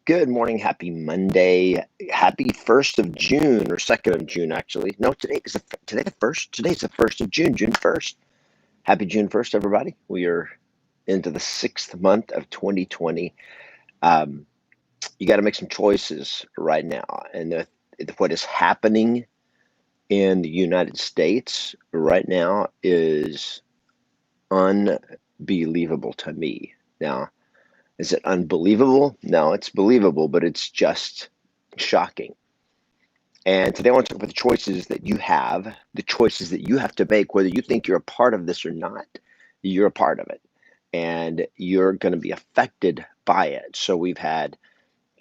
Good morning. Happy Monday. Happy 1st of June or 2nd of June, actually. No, today the 1st. Today's the 1st of June, June 1st. Happy June 1st, everybody. We are into the 6th month of 2020. You got to make some choices right now. And what is happening in the United States right now is unbelievable to me. Now, is it unbelievable? No, it's believable, but it's just shocking. And today I want to talk about the choices that you have, the choices that you have to make, whether you think you're a part of this or not. You're a part of it, and you're going to be affected by it. So we've had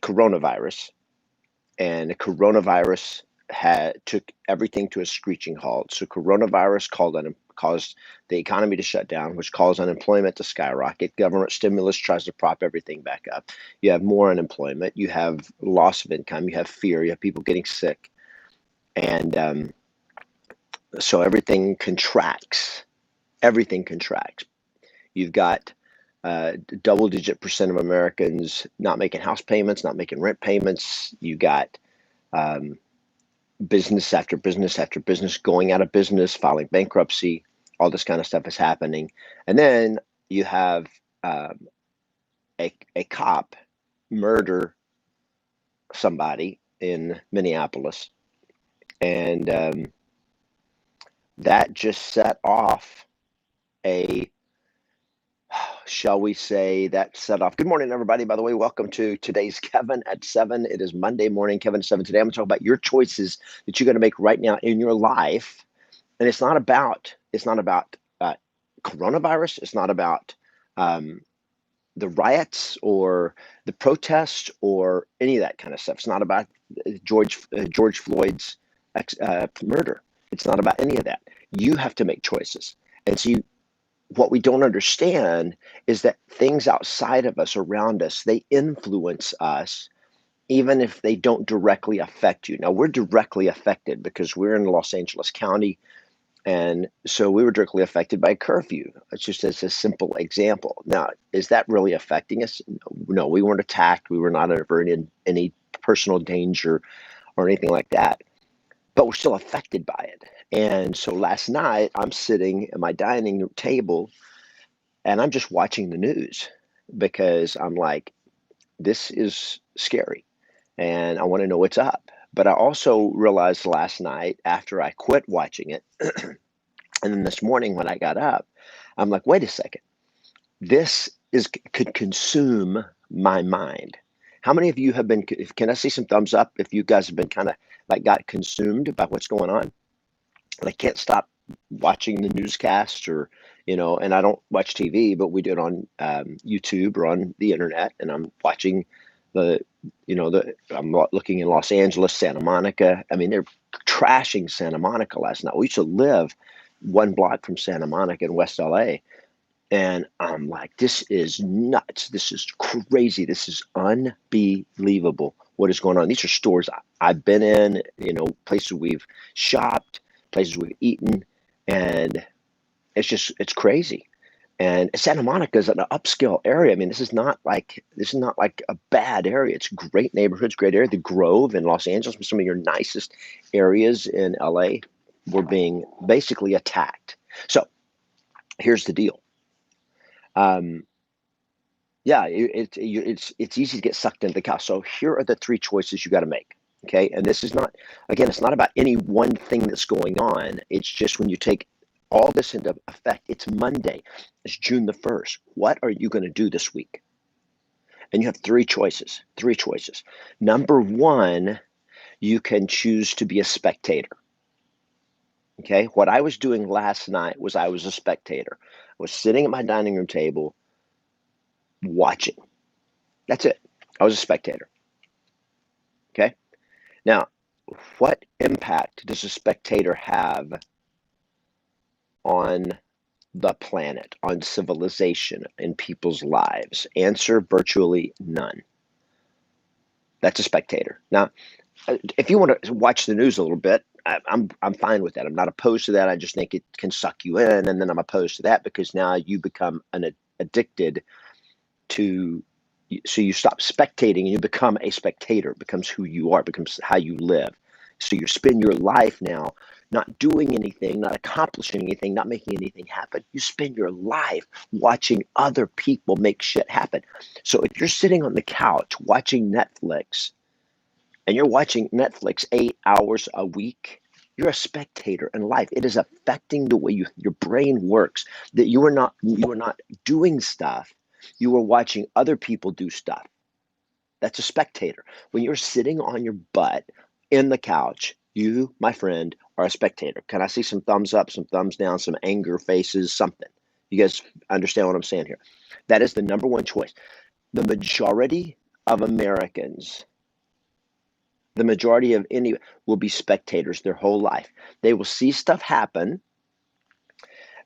coronavirus, and the coronavirus took everything to a screeching halt. So coronavirus caused the economy to shut down, which caused unemployment to skyrocket. Government stimulus tries to prop everything back up. You have more unemployment. You have loss of income. You have fear. You have people getting sick. And so everything contracts. Everything contracts. You've got double-digit % of Americans not making house payments, not making rent payments. You got business after business after business going out of business, filing bankruptcy. All this kind of stuff is happening. And then you have a cop murder somebody in Minneapolis. And that just set off shall we say, good morning, everybody. By the way, welcome to today's Kevin at 7. It is Monday morning, Kevin at 7. Today I'm going to talk about your choices that you're going to make right now in your life. And it's not about coronavirus. It's not about the riots or the protests or any of that kind of stuff. It's not about George Floyd's murder. It's not about any of that. You have to make choices. And so what we don't understand is that things outside of us, around us, they influence us, even if they don't directly affect you. Now, we're directly affected because we're in Los Angeles County, and so we were directly affected by curfew. It's just as a simple example. Now, is that really affecting us? No, we weren't attacked. We were not ever in any personal danger or anything like that, but we're still affected by it. And so last night, I'm sitting at my dining room table, and I'm just watching the news because I'm like, this is scary, and I want to know what's up. But I also realized last night after I quit watching it, and then this morning when I got up, I'm like, wait a second, this could consume my mind. How many of you have been, can I see some thumbs up if you guys have been kind of like got consumed by what's going on? And I can't stop watching the newscast and I don't watch TV, but we do it on YouTube or on the internet, and I'm watching I'm looking in Los Angeles, Santa Monica. I mean, they're trashing Santa Monica last night. We used to live one block from Santa Monica in West LA. And I'm like, this is nuts. This is crazy. This is unbelievable what is going on. These are stores I've been in, places we've shopped, places we've eaten, and it's crazy. And Santa Monica is an upscale area. I mean, this is not like a bad area. It's great neighborhoods, great area. The Grove in Los Angeles, some of your nicest areas in LA, were being basically attacked. So here's the deal. It's easy to get sucked into the chaos. So here are the 3 choices you got to make. Okay. And this is not, again, it's not about any one thing that's going on. It's just when you take all this into effect, it's Monday. It's June the 1st. What are you going to do this week? And you have 3 choices. Number 1, you can choose to be a spectator. Okay. What I was doing last night was I was a spectator. I was sitting at my dining room table watching. That's it. I was a spectator. Okay. Now, what impact does a spectator have on the planet, on civilization, in people's lives? Answer: virtually none. That's a spectator. Now, if you want to watch the news a little bit, I'm fine with that. I'm not opposed to that. I just think it can suck you in, and then I'm opposed to that because now you become addicted to So you stop spectating and you become a spectator. It becomes who you are, it becomes how you live. So you spend your life now not doing anything, not accomplishing anything, not making anything happen. You spend your life watching other people make shit happen. So if you're sitting on the couch watching Netflix and you're watching Netflix 8 hours a week, you're a spectator in life. It is affecting the way your brain works. That you are not doing stuff. You are watching other people do stuff. That's a spectator. When you're sitting on your butt in the couch, you, my friend, are a spectator. Can I see some thumbs up, some thumbs down, some anger faces, something? You guys understand what I'm saying here? That is the number one choice. The majority of Americans, the majority of any will be spectators their whole life. They will see stuff happen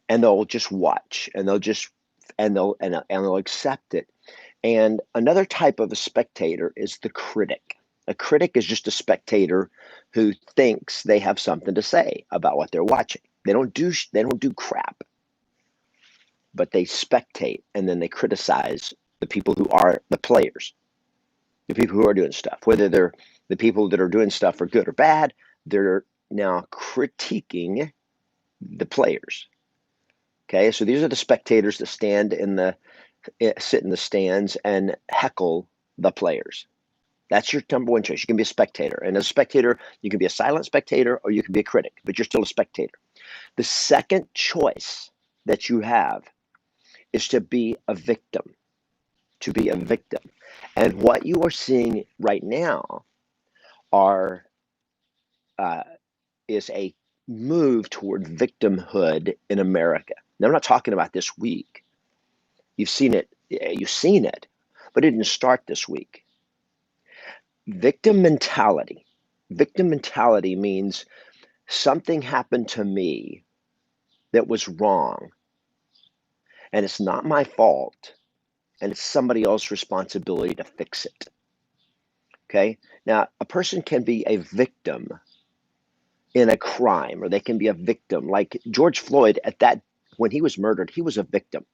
and they'll just watch and they'll accept it. And another type of a spectator is the critic. A critic is just a spectator who thinks they have something to say about what they're watching. They don't do crap, but they spectate and then they criticize the people who are the players, the people who are doing stuff. Whether they're the people that are doing stuff are good or bad, they're now critiquing the players. Okay, so these are the spectators that sit in the stands and heckle the players. That's your number one choice. You can be a spectator. And as a spectator, you can be a silent spectator or you can be a critic, but you're still a spectator. The second choice that you have is to be a victim, to be a victim. And what you are seeing right now are uh, is a move toward victimhood in America. Now, I'm not talking about this week. You've seen it, but it didn't start this week. Victim mentality. Victim mentality means something happened to me that was wrong, and it's not my fault, and it's somebody else's responsibility to fix it. Okay? Now, a person can be a victim in a crime, or they can be a victim. Like George Floyd, when he was murdered, he was a victim.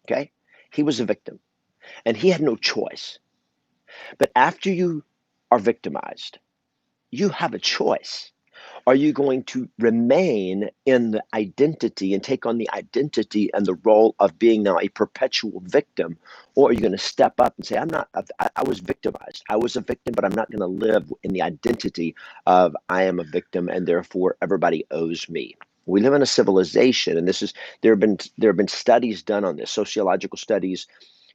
Okay? He was a victim, and he had no choice. But after you are victimized, you have a choice. Are you going to remain in the identity and take on the identity and the role of being now a perpetual victim? Or are you going to step up and say, I was victimized. I was a victim, but I'm not going to live in the identity of I am a victim and therefore everybody owes me. We live in a civilization, and there have been studies done on this, sociological studies,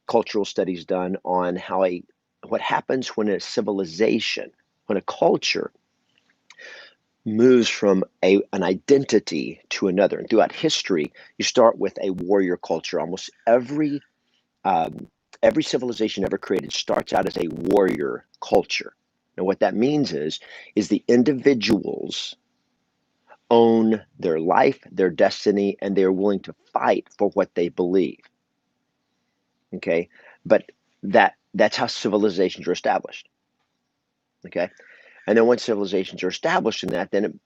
cultural studies done on what happens when a civilization, when a culture moves from an identity to another. And throughout history, you start with a warrior culture. Almost um, every civilization ever created starts out as a warrior culture. And what that means is the individuals own their life, their destiny, and they are willing to fight for what they believe. Okay, but that's how civilizations are established. Okay, and then once civilizations are established in that, then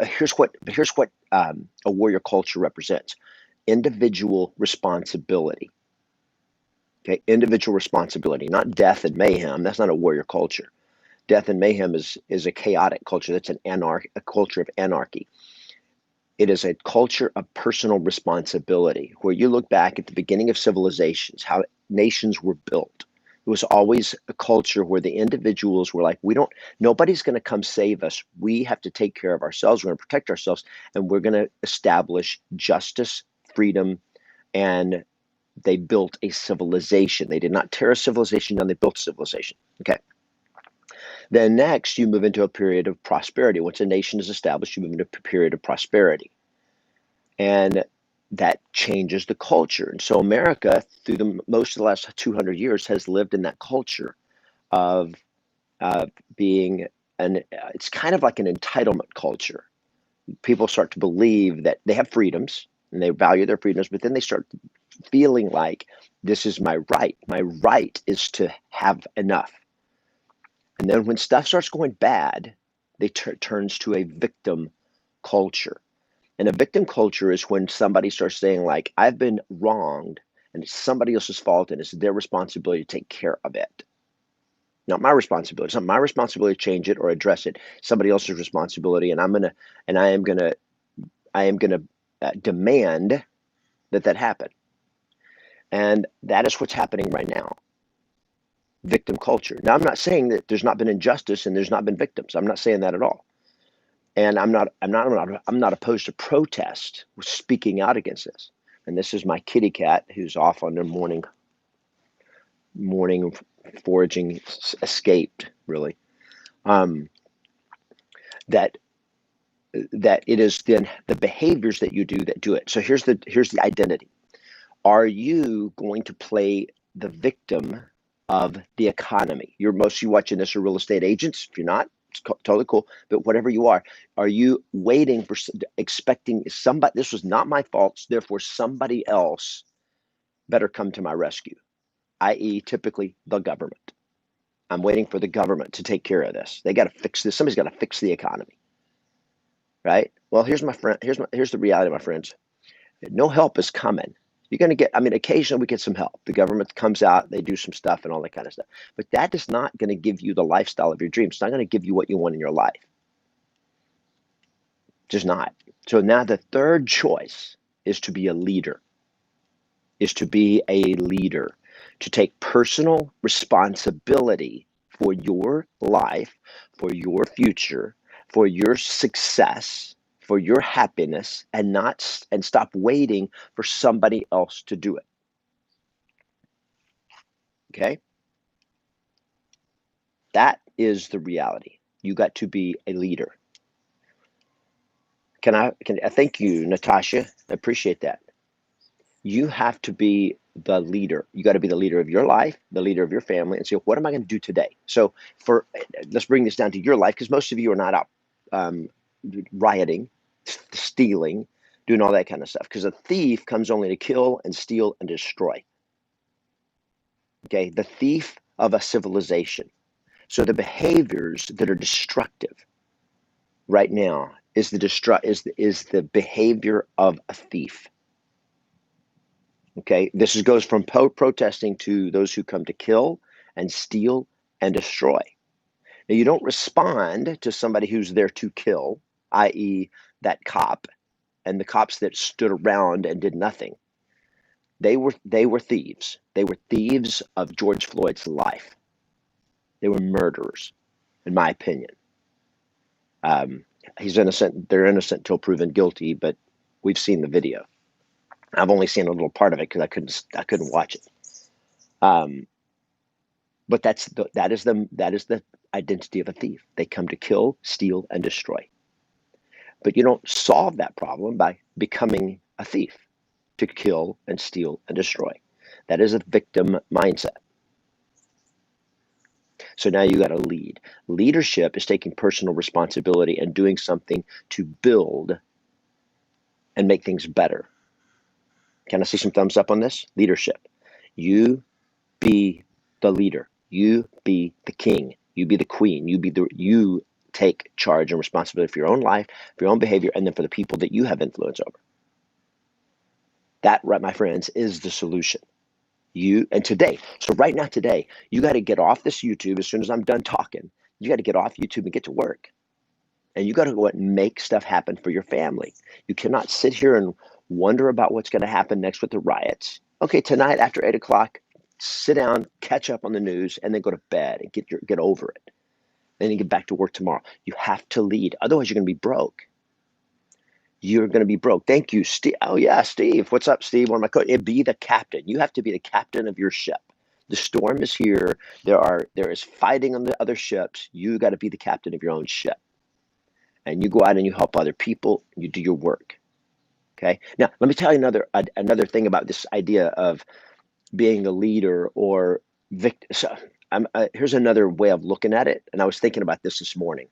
here's what a warrior culture represents: individual responsibility. Okay, individual responsibility, not death and mayhem. That's not a warrior culture. Death and mayhem is a chaotic culture. That's a culture of anarchy. It is a culture of personal responsibility, where you look back at the beginning of civilizations, how nations were built. It was always a culture where the individuals were like, nobody's going to come save us. We have to take care of ourselves. We're going to protect ourselves, and we're going to establish justice, freedom, and they built a civilization. They did not tear a civilization down, they built a civilization. Okay. Then next, you move into a period of prosperity. Once a nation is established, you move into a period of prosperity. And that changes the culture. And so America, through most of the last 200 years, has lived in that culture of being it's kind of like an entitlement culture. People start to believe that they have freedoms and they value their freedoms, but then they start feeling like this is my right. My right is to have enough. And then when stuff starts going bad, they turns to a victim culture. And a victim culture is when somebody starts saying, like, I've been wronged and it's somebody else's fault, and it's their responsibility to take care of it. Not my responsibility. It's not my responsibility to change it or address it. Somebody else's responsibility, and I am gonna demand that happen. And that is what's happening right now. Victim culture. Now, I'm not saying that there's not been injustice and there's not been victims. I'm not saying that at all. And I'm not opposed to protest, speaking out against this. And this is my kitty cat who's off on their morning foraging, escaped really. That it is then the behaviors that you do that do it. So here's the identity. Are you going to play the victim of the economy? Most of you watching this are real estate agents. If you're not, it's totally cool. But whatever you are you waiting for, expecting somebody? This was not my fault, therefore somebody else better come to my rescue, i.e., typically the government. I'm waiting for the government to take care of this. They got to fix this. Somebody's got to fix the economy, right? Well, here's the reality, my friends. No help is coming. You're going to get, occasionally we get some help. The government comes out, they do some stuff and all that kind of stuff. But that is not going to give you the lifestyle of your dreams. It's not going to give you what you want in your life. Just not. So now the third choice is to be a leader, to take personal responsibility for your life, for your future, for your success, for your happiness, and stop waiting for somebody else to do it. Okay? That is the reality. You got to be a leader. Can I thank you, Natasha? I appreciate that. You have to be the leader. You got to be the leader of your life, the leader of your family, and say, what am I going to do today? So let's bring this down to your life, because most of you are not out rioting, stealing, doing all that kind of stuff, because a thief comes only to kill and steal and destroy. Okay, the thief of a civilization. So the behaviors that are destructive right now is the behavior of a thief. Okay, this goes from protesting to those who come to kill and steal and destroy. Now, you don't respond to somebody who's there to kill, i.e., that cop and the cops that stood around and did nothing. They were thieves. They were thieves of George Floyd's life. They were murderers, in my opinion. He's innocent. They're innocent till proven guilty, but we've seen the video. I've only seen a little part of it because I couldn't watch it. But that is the identity of a thief. They come to kill, steal, and destroy. But you don't solve that problem by becoming a thief to kill and steal and destroy. That is a victim mindset. So now you got to lead. Leadership is taking personal responsibility and doing something to build and make things better. Can I see some thumbs up on this? Leadership. You be the leader. You be the king. You be the queen. You take charge and responsibility for your own life, for your own behavior, and then for the people that you have influence over. That, right, my friends, is the solution. Today, you got to get off this YouTube as soon as I'm done talking. You got to get off YouTube and get to work. And you got to go out and make stuff happen for your family. You cannot sit here and wonder about what's going to happen next with the riots. Okay, tonight after 8 o'clock, sit down, catch up on the news, and then go to bed and get over it. Then you get back to work tomorrow. You have to lead. Otherwise, you're going to be broke. You're going to be broke. Thank you, Steve. Oh, yeah, Steve. What's up, Steve? One of my coaches. Be the captain. You have to be the captain of your ship. The storm is here. There is fighting on the other ships. You got to be the captain of your own ship. And you go out and you help other people. You do your work. Okay. Now, let me tell you another thing about this idea of being a leader or victim. So, here's another way of looking at it. And I was thinking about this morning.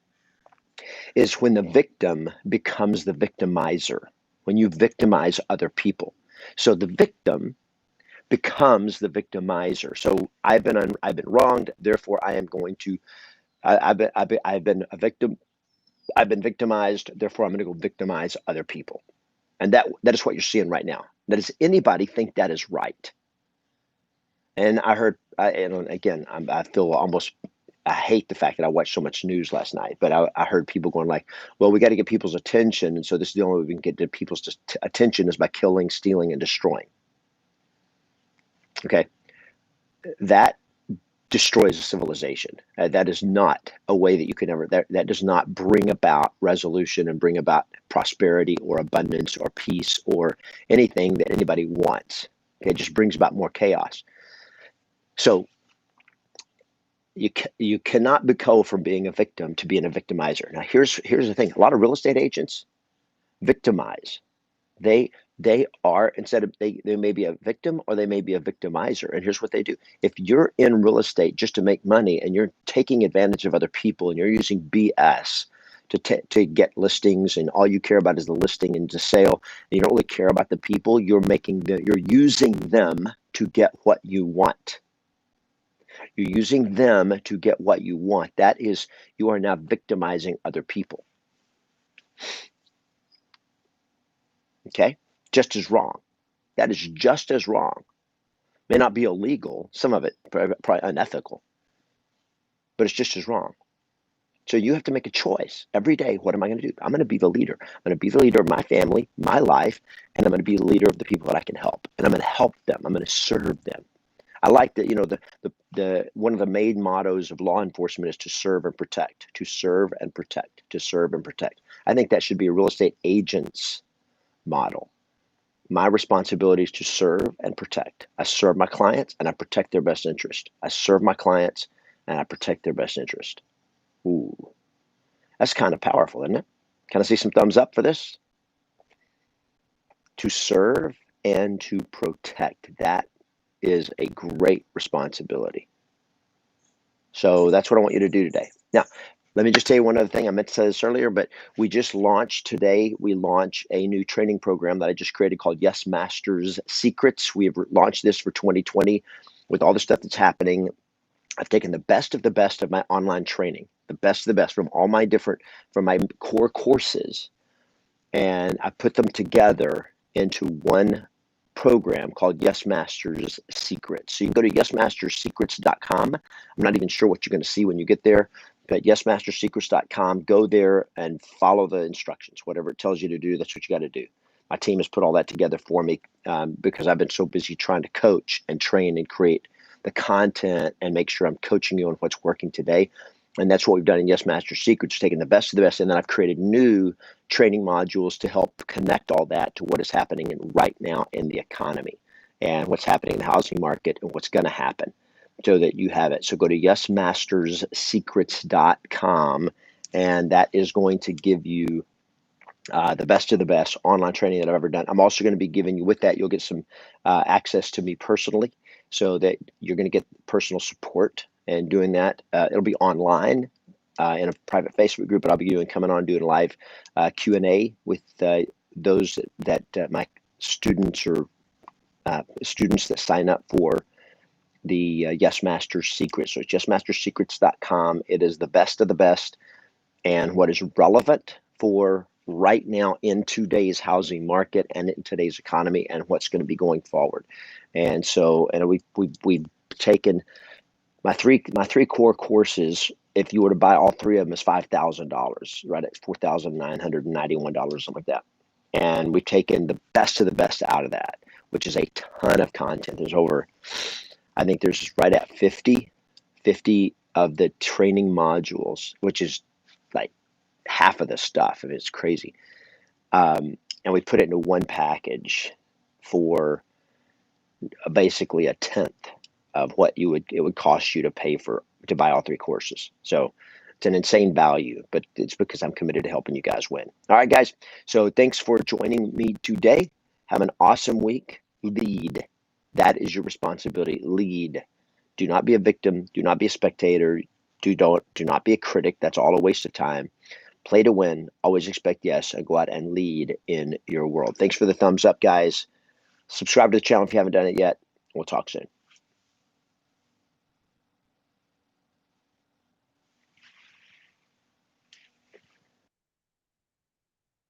Is when the victim becomes the victimizer, when you victimize other people. So the victim becomes the victimizer. So I've been wronged, therefore I am going to. I've been a victim. I've been victimized, therefore I'm going to go victimize other people. And that is what you're seeing right now. Does anybody think that is right? And I heard, and again, I feel almost, I hate the fact that I watched so much news last night, but I heard people going like, well, we got to get people's attention. And so this is the only way we can get to people's attention is by killing, stealing, and destroying. Okay. That destroys a civilization. That is not a way that you can ever, that does not bring about resolution and bring about prosperity or abundance or peace or anything that anybody wants. Okay, it just brings about more chaos. So you cannot go from being a victim to being a victimizer. Now here's the thing: a lot of real estate agents victimize. They are, instead of, they may be a victim or they may be a victimizer. And here's what they do: if you're in real estate just to make money and you're taking advantage of other people and you're using BS to get listings, and all you care about is the listing and the sale, and you don't really care about the people, you're using them to get what you want. You're using them to get what you want. That is, you are now victimizing other people. Okay? Just as wrong. That is just as wrong. May not be illegal, some of it probably unethical, but it's just as wrong. So you have to make a choice every day. What am I going to do? I'm going to be the leader. I'm going to be the leader of my family, my life, and I'm going to be the leader of the people that I can help. And I'm going to help them. I'm going to serve them. I like that, the one of the main mottos of law enforcement is to serve and protect, to serve and protect, to serve and protect. I think that should be a real estate agent's model. My responsibility is to serve and protect. I serve my clients and I protect their best interest. I serve my clients and I protect their best interest. Ooh, that's kind of powerful, isn't it? Can I see some thumbs up for this? To serve and to protect. That is a great responsibility. So that's what I want you to do today. Now, let me just tell you one other thing. I meant to say this earlier, but we just launched today. We launched a new training program that I just created called Yes Masters Secrets. We have launched this for 2020 with all the stuff that's happening. I've taken the best of my online training, the best of the best from my core courses, and I put them together into one program called Yes Masters Secrets. So you can go to yesmastersecrets.com. I'm not even sure what you're going to see when you get there, but yesmastersecrets.com. Go there and follow the instructions. Whatever it tells you to do, that's what you got to do. My team has put all that together for me because I've been so busy trying to coach and train and create the content and make sure I'm coaching you on what's working today. And that's what we've done in Yes Master Secrets, taking the best of the best. And then I've created new training modules to help connect all that to what is happening right now in the economy and what's happening in the housing market and what's going to happen, so that you have it. So go to yesmastersecrets.com, and that is going to give you the best of the best online training that I've ever done. I'm also going to be giving you, with that, you'll get some access to me personally, so that you're going to get personal support and doing that. It'll be online in a private Facebook group, but I'll be coming on doing live Q&A with those that my students or students that sign up for the Yes Masters Secrets. So it's yesmastersecrets.com. It is the best of the best and what is relevant for right now in today's housing market and in today's economy and what's going to be going forward. And so, and we've taken my three core courses. If you were to buy all three of them, is $5,000, right at $4,991, something like that. And we've taken the best of the best out of that, which is a ton of content. There's over, I think there's right at 50 of the training modules, which is like half of the stuff. It's crazy. And we put it into one package for basically a tenth of what it would cost you to buy all three courses. So it's an insane value, but it's because I'm committed to helping you guys win. All right, guys. So thanks for joining me today. Have an awesome week. Lead. That is your responsibility. Lead. Do not be a victim. Do not be a spectator. Do not be a critic. That's all a waste of time. Play to win. Always expect yes, and go out and lead in your world. Thanks for the thumbs up, guys. Subscribe to the channel if you haven't done it yet. We'll talk soon.